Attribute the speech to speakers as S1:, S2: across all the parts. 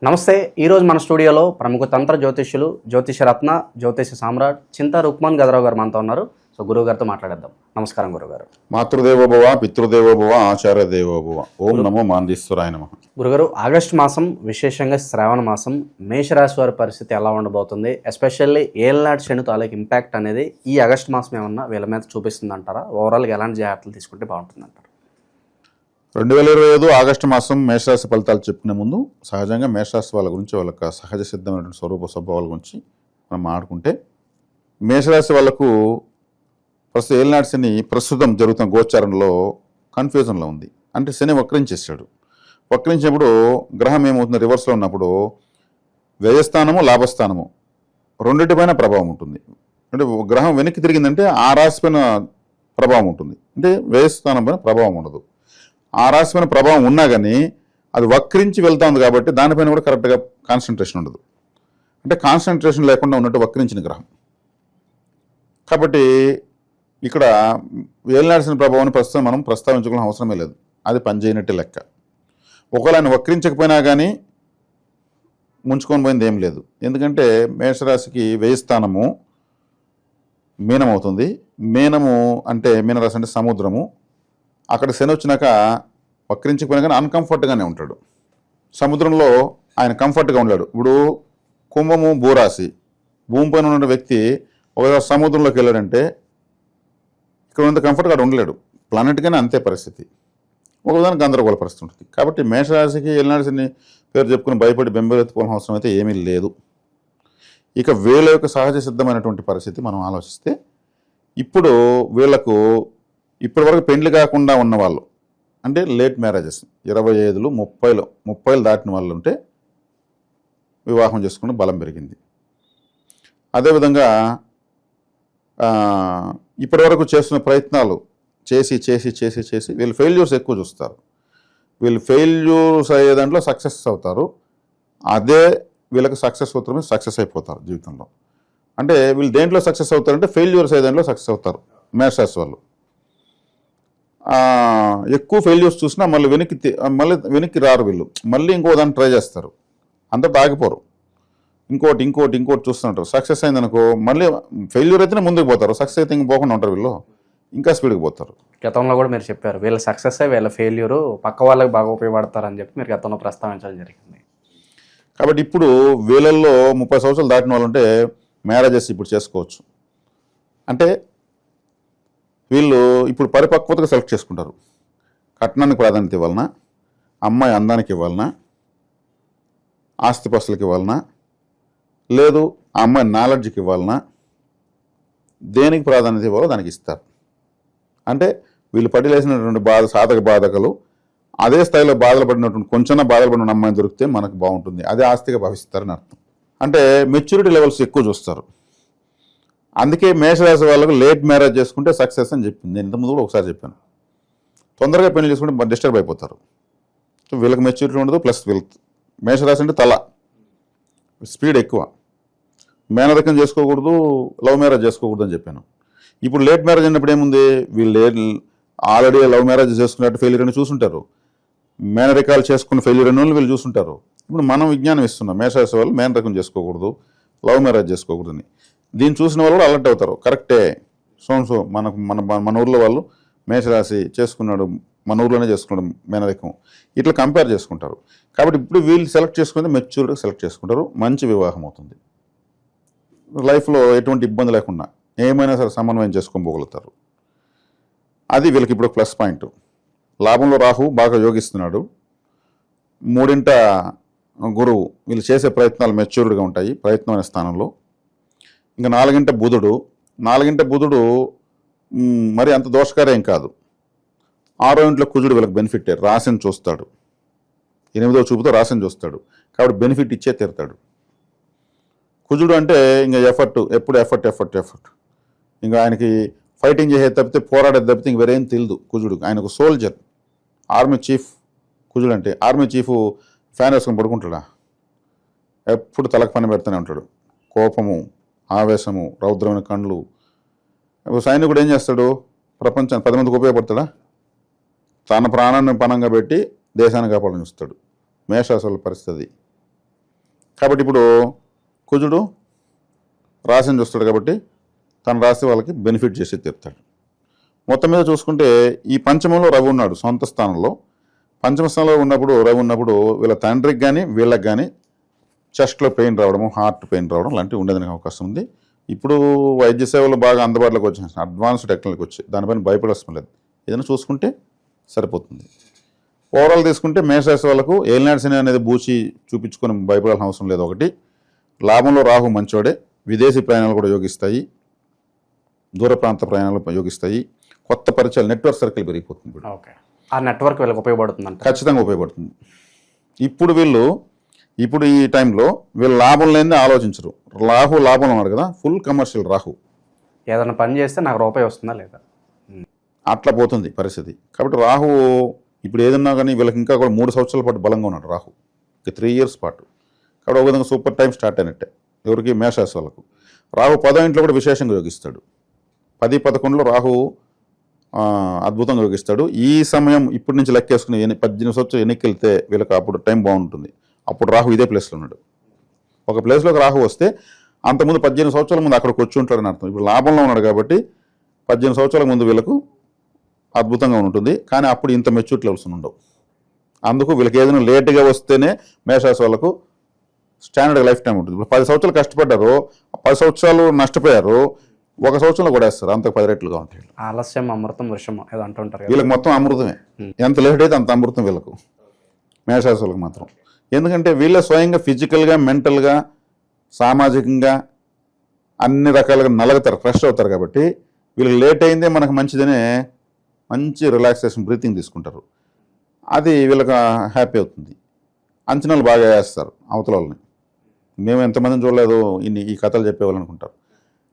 S1: నమస్తే. ఈరోజు మన స్టూడియోలో ప్రముఖ తంత్ర జ్యోతిష్యులు, జ్యోతిషరత్న, జ్యోతిష సామ్రాట్ చింతా రుక్మాన్ గదరావు గారు మనతో ఉన్నారు. సో గురువు గారితో మాట్లాడేద్దాం. నమస్కారం గురుగారు.
S2: మాతృదేవోభవ, పితృదేవోభవ, ఆచార్య దేవోభవ. ఓం నమో మాందీశ్వరాయ నమః.
S1: గురుగారు, ఆగస్టు మాసం, విశేషంగా శ్రావణ మాసం, మేషరాశి వారి పరిస్థితి ఎలా ఉండబోతుంది? ఎస్పెషల్లీ ఏళ్ళనాటి శని తాలూకు ఇంపాక్ట్ అనేది ఈ ఆగస్టు మాసం ఏమన్నా వీళ్ళ మీద చూపిస్తుంది అంటారా? ఓవరాల్గా ఎలాంటి జాగ్రత్తలు తీసుకుంటే బాగుంటుంది అంటారు?
S2: 2025 ఆగస్టు మాసం మేషరాశి ఫలితాలు చెప్పుకునే ముందు సహజంగా మేషరాశి వాళ్ళ గురించి, వాళ్ళ సహజ సిద్ధమైనటువంటి స్వరూప స్వభావాల గురించి మనం మాట్లాడుకుంటే, మేషరాశి వాళ్ళకు ప్రస్తుతం ఏళ్ళనాటి శని ప్రస్తుతం జరుగుతున్న గోచారంలో కన్ఫ్యూజన్లో ఉంది. అంటే శని వక్రించేసాడు. వక్రించినప్పుడు గ్రహం ఏమవుతుంది, రివర్స్లో ఉన్నప్పుడు వ్యయస్థానము, లాభస్థానము రెండింటిపైన ప్రభావం ఉంటుంది. అంటే గ్రహం వెనక్కి తిరిగిందంటే ఆ రాశి పైన ప్రభావం ఉంటుంది, అంటే వ్యయస్థానం పైన ప్రభావం ఉండదు. ఆ రాశి పైన ప్రభావం ఉన్నా కానీ అది వక్రించి వెళ్తుంది కాబట్టి దానిపైన కూడా కరెక్ట్గా కాన్సన్ట్రేషన్ ఉండదు. అంటే కాన్సన్ట్రేషన్ లేకుండా ఉన్నట్టు వక్రించిన గ్రహం కాబట్టి ఇక్కడ ఏళ్ళనాటి శని ప్రభావాన్ని ప్రస్తుతం మనం ప్రస్తావించుకోవడం అవసరమే లేదు. అది పనిచేయనట్టే లెక్క. ఒకవేళ ఆయన వక్రించకపోయినా కానీ ముంచుకొని పోయింది ఏం లేదు. ఎందుకంటే మేషరాశికి వ్యయస్థానము మీనం అవుతుంది. మీనము అంటే మీనరాశి అంటే సముద్రము. అక్కడ శని వచ్చినాక వక్రించకపోయినా కానీ అన్కంఫర్ట్గానే ఉంటాడు. సముద్రంలో ఆయన కంఫర్ట్గా ఉన్నాడు. ఇప్పుడు కుంభము భూరాశి, భూమిపైన ఉన్న వ్యక్తి ఒకసారి సముద్రంలోకి వెళ్ళాడంటే ఇక్కడ ఉన్నంత కంఫర్ట్గా ఉండలేడు. ప్లానెట్గానే అంతే పరిస్థితి. ఒకదానికి గందరగోళ పరిస్థితి ఉంటుంది. కాబట్టి మేషరాశికి ఏళ్ళనాటి శని పేరు చెప్పుకుని భయపడి బెంబేలెత్తుకోవాల్సిన అవసరం అయితే ఏమీ లేదు. ఇక వీళ్ళ యొక్క సహజ సిద్ధమైనటువంటి పరిస్థితి మనం ఆలోచిస్తే, ఇప్పుడు వీళ్లకు ఇప్పటి వరకు పెండ్లి కాకుండా ఉన్నవాళ్ళు, అంటే లేట్ మ్యారేజెస్ 25, 30 దాటిన వాళ్ళు ఉంటే వివాహం చేసుకుని బలం పెరిగింది. అదేవిధంగా ఇప్పటి వరకు చేస్తున్న ప్రయత్నాలు చేసి వీళ్ళు ఫెయిల్యూర్స్ ఎక్కువ చూస్తారు. వీళ్ళు ఫెయిల్యూర్స్ అయ్యే దాంట్లో సక్సెస్ అవుతారు. అదే వీళ్ళకి సక్సెస్ అవుతారు, సక్సెస్ అయిపోతారు జీవితంలో. అంటే వీళ్ళు దేంట్లో సక్సెస్ అవుతారంటే ఫెయిల్యూర్స్ అయ్యే దాంట్లో సక్సెస్ అవుతారు మేషరాశి వాళ్ళు. ఎక్కువ ఫెయిల్యూర్స్ చూసినా మళ్ళీ వెనక్కి రారు. వీళ్ళు మళ్ళీ ఇంకో దాన్ని ట్రై చేస్తారు. అంతటా ఆగిపోరు. ఇంకోటి చూస్తుంటారు. సక్సెస్ అయిందనుకో మళ్ళీ ఫెయిల్యూర్ అయితేనే ముందుకు పోతారు. సక్సెస్ అయితే ఇంక పోకుండా ఉంటారు. వీళ్ళు ఇంకా స్పీడ్కి పోతారు.
S1: గతంలో కూడా మీరు చెప్పారు వీళ్ళ సక్సెస్ వీళ్ళ ఫెయిల్యూరు పక్క వాళ్ళకి బాగా ఉపయోగపడతారని చెప్పి మీరు గతంలో ప్రస్తావించడం జరిగింది.
S2: కాబట్టి ఇప్పుడు వీళ్ళల్లో 30 సంవత్సరాలు దాటిన వాళ్ళు ఉంటే మ్యారేజెస్ ఇప్పుడు చేసుకోవచ్చు. అంటే వీళ్ళు ఇప్పుడు పరిపక్వతగా సెలెక్ట్ చేసుకుంటారు. కట్నానికి ప్రాధాన్యత ఇవ్వాలన్నా, అమ్మాయి అందానికి ఇవ్వాలన్నా, ఆస్తిపాస్తులకి ఇవ్వాలన్నా, లేదు ఆ అమ్మాయి నాలెడ్జ్కి ఇవ్వాలన్నా, దేనికి ప్రాధాన్యత ఇవ్వాలో దానికి ఇస్తారు. అంటే వీళ్ళు పడిలేసినటువంటి సాధక బాధకలు అదే స్థాయిలో బాధలు పడినటువంటి కొంచెం బాధలు పడిన అమ్మాయిని దొరికితే మనకు బాగుంటుంది, అదే ఆస్తిగా భావిస్తారని అర్థం. అంటే మెచ్యూరిటీ లెవెల్స్ ఎక్కువ చూస్తారు. అందుకే మేషరాశి వాళ్ళకు లేట్ మ్యారేజ్ చేసుకుంటే సక్సెస్ అని చెప్పింది. నేను ఇంతకుముందు కూడా ఒకసారి చెప్పాను. తొందరగా పెళ్లి చేసుకుంటే డిస్టర్బ్ అయిపోతారు. సో వీళ్ళకి మెచ్యూరిటీ ఉండదు, ప్లస్ వీళ్ళకి మేషరాశి అంటే తల స్పీడ్ ఎక్కువ. మేనరకం చేసుకోకూడదు, లవ్ మ్యారేజ్ చేసుకోకూడదు అని చెప్పాను. ఇప్పుడు లేట్ మ్యారేజ్ అయినప్పుడు ఏముంది, వీళ్ళు ఆల్రెడీ లవ్ మ్యారేజ్ చేసుకున్నట్టు ఫెయిల్యూర్ అని చూసుంటారు. మేనరికాలు చేసుకున్న ఫెయిల్యూర్ అని వీళ్ళు చూసుంటారు. ఇప్పుడు మనం విజ్ఞానం ఇస్తున్నాం, మేషరాశి వాళ్ళు మేనరకం చేసుకోకూడదు, లవ్ మ్యారేజ్ చేసుకోకూడదని. దీన్ని చూసిన వాళ్ళు కూడా అలర్ట్ అవుతారు. కరెక్టే, సో మన ఊర్లో వాళ్ళు మేషరాశి చేసుకున్నాడు, మన ఊర్లోనే చేసుకున్నాడు మేనరికం, ఇట్లా కంపేర్ చేసుకుంటారు. కాబట్టి ఇప్పుడు వీళ్ళు సెలెక్ట్ చేసుకుంటే మెచ్యూర్గా సెలెక్ట్ చేసుకుంటారు. మంచి వివాహం అవుతుంది. లైఫ్లో ఎటువంటి ఇబ్బంది లేకుండా ఏమైనా సరే సమన్వయం చేసుకొని పోగలుగుతారు. అది వీళ్ళకి ఇప్పుడు ప్లస్ పాయింట్. లాభంలో రాహు బాగా యోగిస్తున్నాడు. 3వ గురువు. వీళ్ళు చేసే ప్రయత్నాలు మెచ్యూర్డ్గా ఉంటాయి ప్రయత్నం అనే స్థానంలో. ఇంకా 4వ బుధుడు మరి అంత దోషకారేం కాదు. 6వ ఇంట్లో కుజుడు వీళ్ళకి బెనిఫిట్. రాశిని చూస్తాడు. 8వ చూపుతో రాశిని చూస్తాడు. కాబట్టి బెనిఫిట్ ఇచ్చే తీరుతాడు. కుజుడు అంటే ఇంకా ఎప్పుడు ఎఫర్ట్. ఇంకా ఆయనకి ఫైటింగ్ చేసే తప్పితే, పోరాడేది తప్పితే ఇంక వేరేం తెలియదు కుజుడు. ఆయనకు సోల్జర్, ఆర్మీ చీఫ్. కుజుడు అంటే ఆర్మీ చీఫ్ ఫ్యాన్ వేసుకొని పడుకుంటాడా? ఎప్పుడు తలకు పని పెడుతూనే ఉంటాడు. కోపము, ఆవేశము, రౌద్రమైన కండ్లు. సైనికుడు ఏం చేస్తాడు? ప్రపంచాన్ని 10 మందికి ఉపయోగపడతాడా? తన ప్రాణాన్ని పణంగా పెట్టి దేశాన్ని కాపాడని చూస్తాడు. మేషరాశి పరిస్థితి. కాబట్టి ఇప్పుడు కుజుడు రాశిని చూస్తాడు కాబట్టి తన రాశి వాళ్ళకి బెనిఫిట్ చేసి తీరుతాడు. మొత్తం మీద చూసుకుంటే ఈ పంచమంలో రవి ఉన్నాడు సొంత స్థానంలో. పంచమ స్థానంలో ఉన్నప్పుడు రవి ఉన్నప్పుడు వీళ్ళ తండ్రికి కానీ వీళ్ళకి కానీ చెస్ట్లో పెయిన్ రావడము, హార్ట్ పెయిన్ రావడం లాంటివి ఉండేదానికి అవకాశం ఉంది. ఇప్పుడు వైద్య సేవలు బాగా అందుబాటులోకి వచ్చేసి అడ్వాన్స్డ్ టెక్నాలజీకి వచ్చాయి, దానిపైన భయపడాల్సిన లేదు, ఏదైనా చూసుకుంటే సరిపోతుంది. ఓవరాల్ తీసుకుంటే మేషరాశి వాళ్ళకు ఏలినాడు శని అనేది బూచి చూపించుకొని భయపడాల్సిన అవసరం లేదు. ఒకటి, లాభంలో రాహు మంచోడే, విదేశీ ప్రయాణాలు కూడా యోగిస్తాయి, దూర ప్రాంత ప్రయాణాలు యోగిస్తాయి, కొత్త పరిచయాలు, నెట్వర్క్ సర్కిల్ పెరిగిపోతుంది. ఇప్పుడు
S1: ఓకే, ఆ నెట్వర్క్ వీళ్ళకి ఉపయోగపడుతుంది అంటే
S2: ఖచ్చితంగా ఉపయోగపడుతుంది. ఇప్పుడు ఈ టైంలో వీళ్ళు లాభం లేనిదే ఆలోచించరు. రాహు లాభంలో ఉన్నాడు కదా, ఫుల్ కమర్షియల్ రాహు.
S1: ఏదైనా పని చేస్తే నాకు రూపాయి వస్తుందా లేదా
S2: అట్లా పోతుంది పరిస్థితి. కాబట్టి రాహు ఇప్పుడు ఏదన్నా కానీ వీళ్ళకి ఇంకా కూడా 3 సంవత్సరాల పాటు బలంగా ఉన్నాడు రాహు, ఇంకా 3 years పాటు. కాబట్టి ఒక విధంగా సూపర్ టైం స్టార్ట్ అయినట్టే ఎవరికి, మేషరాశి వాళ్ళకు. రాహు 10వ ఇంట్లో కూడా విశేషంగా యోగిస్తాడు. 10, 11లో రాహు అద్భుతంగా యోగిస్తాడు. ఈ సమయం ఇప్పటి నుంచి లెక్కేసుకుని 18 సంవత్సరాలు ఎన్నికెళ్తే వీళ్ళకి అప్పుడు టైం బాగుంటుంది. అప్పుడు రాహు ఇదే ప్లేస్లో ఉన్నాడు. ఒక ప్లేస్లోకి రాహు వస్తే అంతకుముందు 18 సంవత్సరాల ముందు అక్కడికి వచ్చి ఉంటాడని అర్థం. ఇప్పుడు లాభంలో ఉన్నాడు కాబట్టి 18 సంవత్సరాల ముందు వీళ్ళకు అద్భుతంగా ఉంటుంది. కానీ అప్పుడు ఇంత మెచ్యూరిటీ లెవెల్స్ ఉండవు. అందుకు వీళ్ళకి ఏదైనా లేట్గా వస్తేనే మేషరాశి వాళ్ళకు స్టాండర్డ్ లైఫ్ టైం ఉంటుంది. ఇప్పుడు 10 సంవత్సరాలు కష్టపడ్డారు, 10 సంవత్సరాలు నష్టపోయారు, 1 సంవత్సరంలో కూడా వేస్తారు, అంతకు 10 రెట్లుగా ఉంటాయి.
S1: ఆలస్యం అమృతం వృషం ఏదో అంటుంటారు కదా.
S2: వీళ్ళకి మొత్తం అమృతమే, ఎంత లేట్ అయితే అంత అమృతం వీళ్ళకు, మేషరాశి వాళ్ళకి మాత్రం. ఎందుకంటే వీళ్ళే స్వయంగా ఫిజికల్గా, మెంటల్గా, సామాజికంగా అన్ని రకాలుగా నలగతారు, ఫ్రెష్ అవుతారు. కాబట్టి వీళ్ళకి లేట్ అయిందే మనకు మంచిదనే మంచి రిలాక్సేషన్ బ్రీతింగ్ తీసుకుంటారు. అది వీళ్ళకి హ్యాపీ అవుతుంది. అంచనాలు బాగా వేస్తారు అవతల వాళ్ళని. మేము ఎంతమందిని చూడలేదు ఈ కథలు చెప్పేవాళ్ళనుకుంటారు.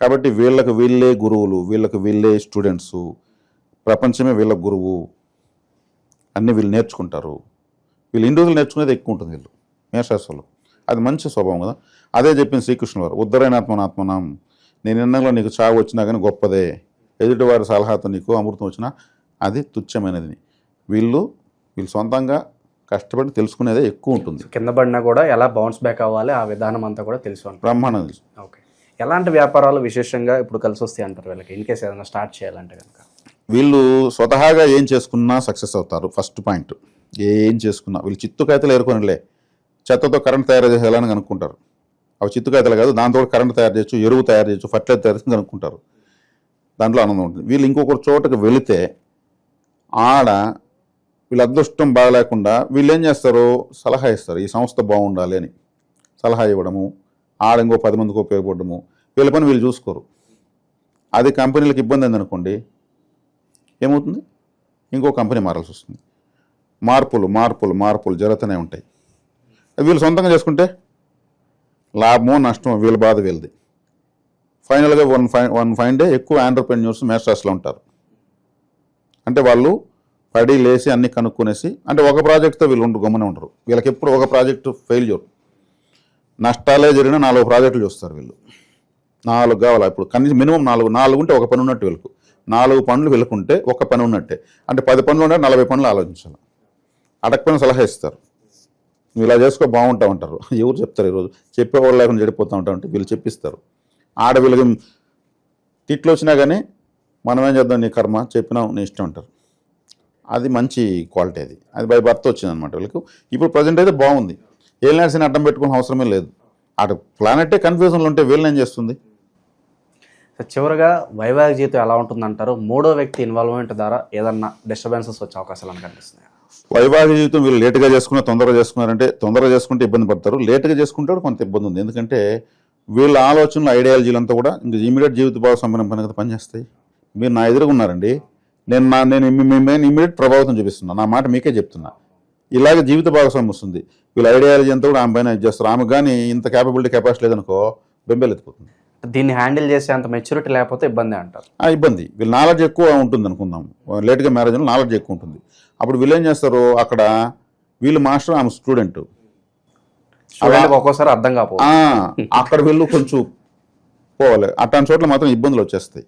S2: కాబట్టి వీళ్ళకి వీళ్ళే గురువులు, వీళ్ళకి వీళ్ళే స్టూడెంట్సు, ప్రపంచమే వీళ్ళ గురువు, అన్నీ వీళ్ళు నేర్చుకుంటారు. వీళ్ళు ఇండివిజువల్ నేర్చుకునేది ఎక్కువ ఉంటుంది వీళ్ళు మేషరాశి వాళ్ళు. అది మంచి స్వభావం కదా. అదే చెప్పింది శ్రీకృష్ణుడు వారు, ఉద్ధరైనాత్మనాత్మనం, నేను ఎన్నంలో నీకు చావు వచ్చినా కానీ గొప్పదే, ఎదుటివారి సలహాతో నీకు అమృతం వచ్చినా అది తుచ్చమైనది. వీళ్ళు సొంతంగా కష్టపడి తెలుసుకునేదే ఎక్కువ ఉంటుంది.
S1: కింద పడినా కూడా ఎలా బౌన్స్ బ్యాక్ అవ్వాలి ఆ విధానం అంతా కూడా తెలుసు.
S2: బ్రహ్మాండం తెలుసు.
S1: ఓకే, ఎలాంటి వ్యాపారాలు విశేషంగా ఇప్పుడు కలిసి వస్తాయి అంటారు వీళ్ళకి, ఇన్ కేసు ఏదైనా స్టార్ట్ చేయాలంటే కనుక?
S2: వీళ్ళు స్వతహాగా ఏం చేసుకున్నా సక్సెస్ అవుతారు. ఫస్ట్ పాయింట్, ఏం చేసుకున్నా వీళ్ళు చిత్తుకాయతలు ఏరుకోనిలే, చెత్తతో కరెంట్ తయారు చేసేయాలని కనుక్కుంటారు. అవి చిత్తుకాయతలు కాదు, దాంతో కరెంట్ తయారు చేయొచ్చు, ఎరువు తయారు చేయొచ్చు, ఫర్టిలైజర్ తయారు చేసి కనుక్కుంటారు. దాంట్లో ఆనందం ఉంటుంది. వీళ్ళు ఇంకొకటి చోటకి వెళితే ఆడ వీళ్ళ అదృష్టం బాగలేకుండా వీళ్ళు ఏం చేస్తారు, సలహా ఇస్తారు, ఈ సంస్థ బాగుండాలి అని సలహా ఇవ్వడము, ఆడ ఇంకో 10 మందికి ఉపయోగపడము. వీళ్ళ పని వీళ్ళు చూసుకోరు. అది కంపెనీలకు ఇబ్బంది అయిందనుకోండి, ఏమవుతుంది, ఇంకో కంపెనీ మారాల్సి వస్తుంది. మార్పులు జరుగుతూనే ఉంటాయి. వీళ్ళు సొంతంగా చేసుకుంటే లాభమో నష్టమో వీళ్ళ బాధ వీళ్ళది. ఫైనల్గా వన్ ఫైన్ డే ఎక్కువ ఆంటర్‌ప్రెన్యూర్స్ మేషరాశిలో ఉంటారు. అంటే వాళ్ళు పడి లేసి అన్ని కనుక్కునేసి, అంటే ఒక ప్రాజెక్ట్తో వీళ్ళు గమ్మునే ఉంటారు. వీళ్ళకి ఎప్పుడు ఒక ప్రాజెక్టు ఫెయిల్యూర్, నష్టాలే జరిగిన 4 ప్రాజెక్టులు చూస్తారు వీళ్ళు. 4 కావాలి ఇప్పుడు, కనీసం మినిమం 4 ఉంటే ఒక పని ఉన్నట్టు వీళ్ళకు. 4 పనులు వీళ్ళకుంటే ఒక పని ఉన్నట్టే. అంటే 10 పనులు ఉంటే 40 పనులు ఆలోచించాలి. అడగకపోయిన సలహా ఇస్తారు, నువ్వు ఇలా చేసుకో బాగుంటావు అంటారు. ఎవరు చెప్తారు ఈరోజు, చెప్పేవాళ్ళు లేకుండా చెడిపోతూ ఉంటామంటే వీళ్ళు చెప్పిస్తారు. ఆడ వీళ్ళకి తిట్లు వచ్చినా కానీ మనం ఏం చేద్దాం, నీ కర్మ, చెప్పినావు నీ ఇష్టం అంటారు. అది మంచి క్వాలిటీ, అది బై బర్త్ వచ్చిందనమాట వీళ్ళకు. ఇప్పుడు ప్రజెంట్ అయితే బాగుంది, ఏలినాడు శని అడ్డం పెట్టుకునే అవసరమే లేదు. అటు ప్లానెట్టే కన్ఫ్యూజన్లో ఉంటే వీళ్ళని ఏం చేస్తుంది.
S1: చివరిగా వైవాహిక జీవితం ఎలా ఉంటుందంటారు? 3వ వ్యక్తి ఇన్వాల్వ్మెంట్ ద్వారా ఏదన్నా డిస్టర్బెన్సెస్ వచ్చే అవకాశాలు అని కనిపిస్తున్నాయి.
S2: వైవాహిక జీవితం వీళ్ళు లేటుగా చేసుకున్నా, తొందరగా చేసుకున్నారంటే, తొందరగా చేసుకుంటే ఇబ్బంది పడతారు, లేటుగా చేసుకుంటాడు కొంత ఇబ్బంది ఉంది. ఎందుకంటే వీళ్ళ ఆలోచనలు, ఐడియాలజీలు అంతా కూడా ఇంకా ఇమీడియట్ జీవిత భాగస్వామ్యం పని కదా పనిచేస్తాయి. మీరు నా ఎదురుగా ఉన్నారండి, నేను ఇమీడియట్ ప్రభావితం చూపిస్తున్నా, నా మాట మీకే చెప్తున్నా. ఇలాగే జీవిత భాగస్వామ్యం వస్తుంది. వీళ్ళ ఐడియాలజీ అంతా కూడా ఆమె పైన చేస్తారు. ఆమె కానీ ఇంత కెపాసిటీ లేదనుకో, బెంబేలు ఎత్తిపోతుంది.
S1: దీన్ని హ్యాండిల్ చేసే అంత మెచ్యూరిటీ లేకపోతే ఇబ్బంది అంటారు.
S2: ఇబ్బంది, వీళ్ళు నాలెడ్జ్ ఎక్కువ ఉంటుంది అనుకుందాం, లేట్గా మ్యారేజ్ అని నాలెడ్జ్ ఎక్కువ ఉంటుంది. అప్పుడు వీళ్ళు ఏం చేస్తారు, అక్కడ వీళ్ళు మాస్టర్, ఆమె స్టూడెంట్,
S1: ఒక్కోసారి అర్థం కాకపో,
S2: అక్కడ వీళ్ళు కొంచెం పోవాలి. అట్లాంటి చోట్ల మాత్రం ఇబ్బందులు వచ్చేస్తాయి.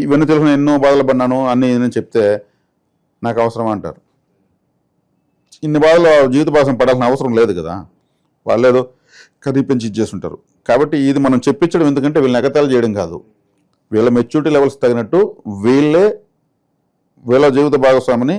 S2: ఇవన్నీ తెలుసుకుని ఎన్నో బాధలు పడినాను అన్నీ నేను చెప్తే నాకు అవసరం అంటారు. ఇన్ని బాధలు జీవిత భాగం పడాల్సిన అవసరం లేదు కదా. వాళ్ళు ఏదో కర్రీ పెంచి ఇచ్చేస్తుంటారు. కాబట్టి ఇది మనం చెప్పించడం ఎందుకంటే వీళ్ళని ఎగతాళి చేయడం కాదు, వీళ్ళ మెచ్యూరిటీ లెవెల్స్ తగినట్టు వీళ్ళ జీవిత భాగస్వామిని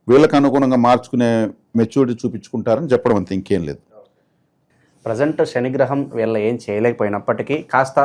S2: వీళ్ళకి అనుగుణంగా మార్చుకునే మెచ్యూరిటీ చూపించుకుంటారని చెప్పడం అంతే, ఇంకేం లేదు.
S1: ప్రజెంట్ శనిగ్రహం వీళ్ళ ఏం చేయలేకపోయినప్పటికీ కాస్త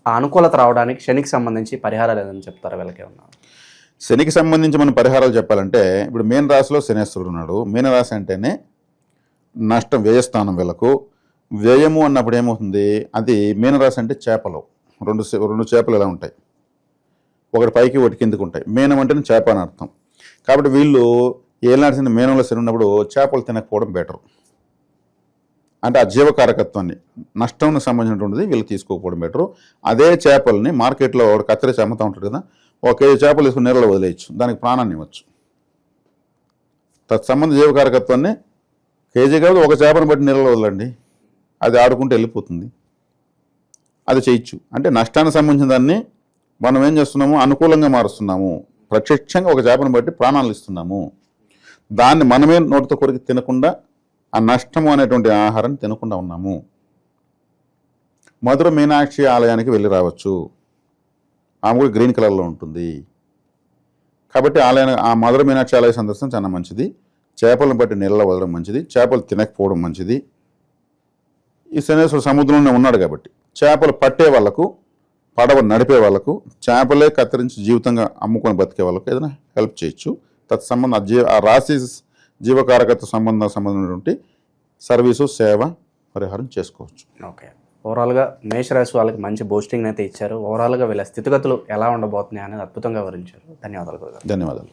S1: ఆ అనుకూలత రావడానికి శనికి సంబంధించి పరిహారాలు ఏదని చెప్తారా వీళ్ళకి ఏమన్నా?
S2: శనికి సంబంధించి మనం పరిహారాలు చెప్పాలంటే ఇప్పుడు మీన రాశిలో శనేశ్వరుడు ఉన్నాడు. మీనరాశి అంటేనే నష్టం, వ్యయస్థానం. వీళ్ళకు వ్యయము అన్నప్పుడు ఏమవుతుంది, అది మీనరాశి అంటే చేపలు, రెండు చేపలు ఇలా ఉంటాయి, ఒకటి పైకి ఒకటి కిందకు ఉంటాయి. మీనం అంటేనే చేప అని అర్థం. కాబట్టి వీళ్ళు ఏలినాటి మీనంలో శని ఉన్నప్పుడు చేపలు తినకపోవడం బెటర్. అంటే ఆ జీవకారకత్వాన్ని, నష్టం సంబంధించినటువంటిది వీళ్ళు తీసుకోకపోవడం బెటరు. అదే చేపల్ని మార్కెట్లో ఒక కత్తిరించి అమ్ముతూ ఉంటాడు కదా, 1 కేజీ చేపలు తీసుకుని నీళ్ళలో వదిలేయచ్చు, దానికి ప్రాణాన్ని ఇవ్వచ్చు. తత్సంబంధ జీవకారకత్వాన్ని కేజీ కాదు, ఒక చేపను బట్టి నీళ్ళలో వదలండి, అది ఆడుకుంటూ వెళ్ళిపోతుంది, అది చేయొచ్చు. అంటే నష్టానికి సంబంధించిన దాన్ని మనం ఏం చేస్తున్నాము, అనుకూలంగా మారుస్తున్నాము. ప్రత్యక్షంగా ఒక చేపను బట్టి ప్రాణాలు ఇస్తున్నాము. దాన్ని మనమే నోటితో కొరికి తినకుండా ఆ నష్టము అనేటువంటి ఆహారాన్ని తినకుండా ఉన్నాము. మధుర మీనాక్షి ఆలయానికి వెళ్ళి రావచ్చు, ఆమె కూడా గ్రీన్ కలర్లో ఉంటుంది. కాబట్టి ఆ మధుర మీనాక్షి ఆలయ సందర్శన చాలా మంచిది. చేపలను బట్టి నీళ్ళలో వదలడం మంచిది, చేపలు తినకపోవడం మంచిది. ఈ శనేశ్వరుడు సముద్రంలోనే ఉన్నాడు కాబట్టి చేపలు పట్టే వాళ్ళకు, పడవ నడిపే వాళ్ళకు, చేపలే కత్తిరించి జీవితంగా అమ్ముకొని బతికే వాళ్ళకు ఏదైనా హెల్ప్ చేయొచ్చు. తత్సంబంధం ఆ రాశి జీవకారకత్వ సంబంధించినటువంటి సర్వీసు, సేవ, పరిహారం చేసుకోవచ్చు.
S1: ఓకే, ఓవరాల్గా మేషరాశి వాళ్ళకి మంచి బూస్టింగ్ అయితే ఇచ్చారు. ఓవరాల్గా వీళ్ళ స్థితిగతులు ఎలా ఉండబోతున్నాయి అనేది అద్భుతంగా వివరించారు. ధన్యవాదాలు.
S2: ధన్యవాదాలు.